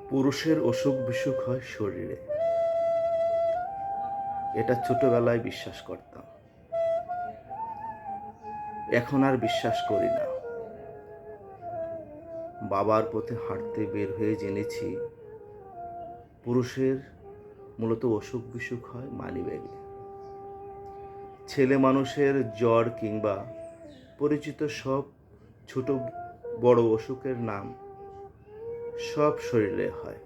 পুরুষের অসুখ বিসুখ হয় শরীরে। এটা ছোটবেলায় বিশ্বাস করতাম, এখন আর বিশ্বাস করি না। বাবার পথে হাঁটতে বের হয়ে জেনেছি পুরুষের মূলত অসুখ বিসুখ হয় মানিব্যাগে। ছেলে মানুষের জ্বর কিংবা পরিচিত সব ছোট বড় অসুখের নাম সব শরীরে হয়,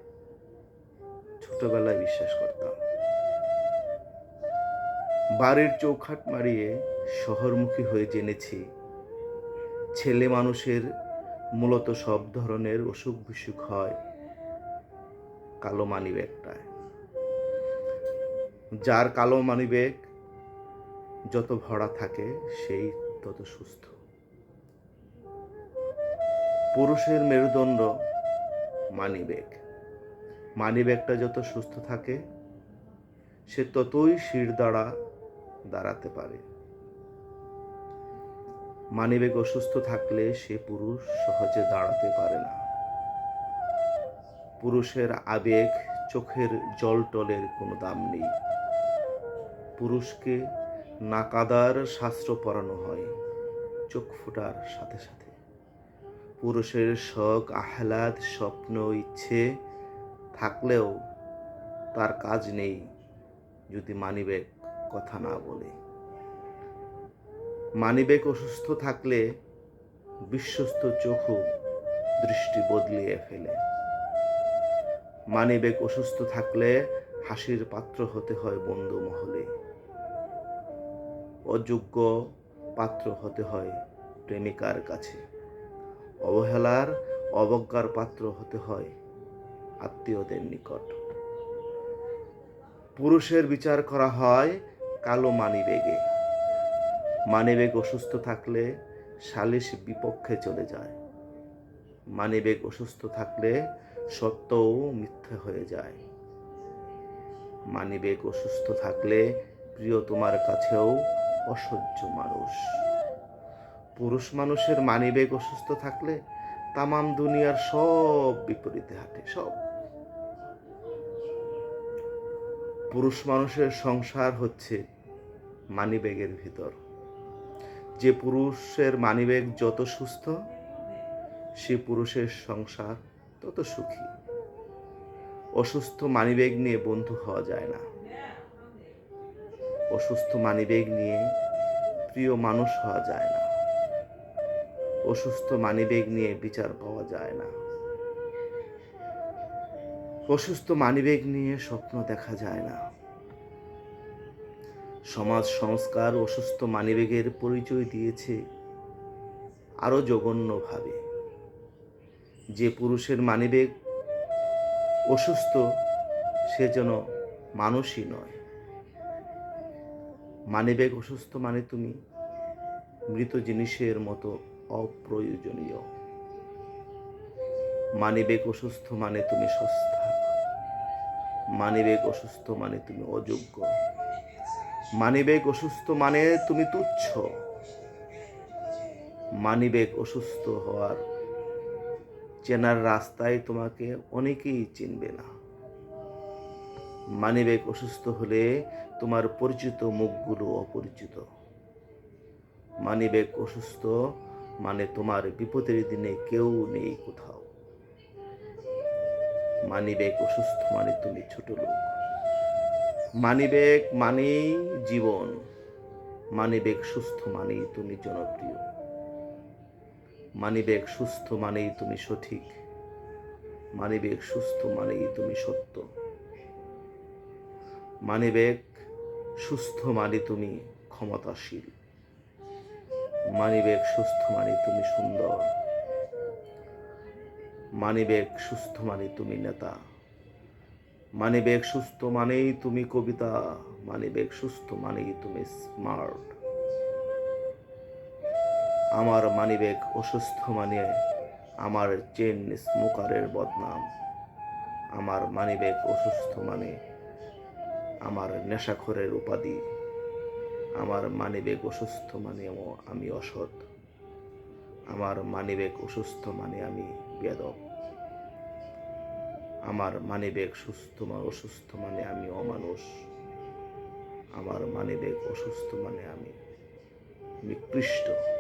ছোটবেলায় বিশ্বাস করতাম। বাড়ির চৌখাট মারিয়ে শহরমুখী হয়ে জেনেছি ছেলে মানুষের মূলত সব ধরনের অসুখ বিসুখ হয় কালো মানিব্যাগটায়। যার কালো মানিব্যাগ যত ভরা থাকে সেই তত সুস্থ। পুরুষের মেরুদণ্ড মানিব্যাগ। মানিব্যাগটা যত সুস্থ থাকে সে ততই শির দাঁড়াতে পারে। মানিব্যাগ অসুস্থ থাকলে সে পুরুষ সহজে দাঁড়াতে পারে না। পুরুষের আবেগ, চোখের জলটলের কোনো দাম নেই। পুরুষকে না কাদার শাস্ত্র পড়ানো হয় চোখ ফোটার সাথে সাথে। পুরুষের শখ, আহ্লাদ, স্বপ্ন, ইচ্ছে থাকলেও তার কাজ নেই যদি মানিব্যাগ কথা না বলে। মানিব্যাগ অসুস্থ থাকলে বিশ্বস্ত চোখও দৃষ্টি বদলিয়ে ফেলে। মানিব্যাগ অসুস্থ থাকলে হাসির পাত্র হতে হয় বন্ধু মহলে, অযোগ্য পাত্র হতে হয় প্রেমিকার কাছে, অবজ্ঞার পাত্র হতে হয় আত্মীয়দের নিকট। পুরুষের বিচার করা হয় কালো মানিব্যাগে। মানিব্যাগ অসুস্থ থাকলে সালিশ বিপক্ষে চলে যায়। মানিব্যাগ অসুস্থ থাকলে সত্যও মিথ্যে হয়ে যায়। মানিব্যাগ অসুস্থ থাকলে প্রিয় তোমার কাছেও অসহ্য মানুষ। পুরুষ মানুষের মানিব্যাগ অসুস্থ থাকলে তামাম দুনিয়ার সব বিপরীতে হাঁটে, সব। পুরুষ মানুষের সংসার হচ্ছে মানিব্যাগের ভিতর। যে পুরুষের মানিব্যাগ যত সুস্থ সে পুরুষের সংসার তত সুখী। অসুস্থ মানিব্যাগ নিয়ে বন্ধু হওয়া যায় না। অসুস্থ মানিব্যাগ নিয়ে প্রিয় মানুষ হওয়া যায় না। অসুস্থ মানিব্যাগ নিয়ে বিচার পাওয়া যায় না। অসুস্থ মানিব্যাগ নিয়ে স্বপ্ন দেখা যায় না। সমাজ সংস্কার অসুস্থ মানিব্যাগের পরিচয় দিয়েছে আরো জঘন্যভাবে। যে পুরুষের মানিব্যাগ অসুস্থ সে যেন মানুষই নয়। মানিব্যাগ অসুস্থ মানে তুমি মৃত জিনিসের মতো অপ্রয়োজনীয়। মানিব্যাগ অসুস্থ মানে তুমি সস্তা। মানিব্যাগ অসুস্থ মানে তুমি অযোগ্য। মানিব্যাগ অসুস্থ মানে তুমি তুচ্ছ। মানিব্যাগ অসুস্থ হওয়ার চেনার রাস্তায় তোমাকে অনেকেই চিনবে না। মানিব্যাগ অসুস্থ হলে তোমার পরিচিত মুখগুলো অপরিচিত। মানিব্যাগ অসুস্থ মানে তোমার বিপদের দিনে কেউ নেই কোথাও। মানিব্যাগ অসুস্থ মানে তুমি ছোট লোক। মানিব্যাগ মানেই জীবন। মানিব্যাগ সুস্থ মানেই তুমি জনপ্রিয়। মানিব্যাগ সুস্থ মানেই তুমি সঠিক। মানিব্যাগ সুস্থ মানেই তুমি সত্য। মানিব্যাগ সুস্থ মানে তুমি ক্ষমতাশীল। মানিব্যাগ সুস্থ মানে তুমি সুন্দর। মানিব্যাগ সুস্থ মানে তুমি নেতা। মানিব্যাগ সুস্থ মানেই তুমি কবিতা। মানিব্যাগ সুস্থ মানেই তুমি স্মার্ট। আমার মানিব্যাগ অসুস্থ মানে আমার চেন স্মোকারের বদনাম। আমার মানিব্যাগ অসুস্থ মানে আমার নেশাখোরের উপাধি। আমার মানিব্যাগ অসুস্থ মানে আমি অসৎ। আমার মানিব্যাগ অসুস্থ মানে আমি বেয়াদব। আমার মানিব্যাগ অসুস্থ মানে আমি অমানুষ, আমার মানিব্যাগ অসুস্থ মানে আমি নিকৃষ্ট।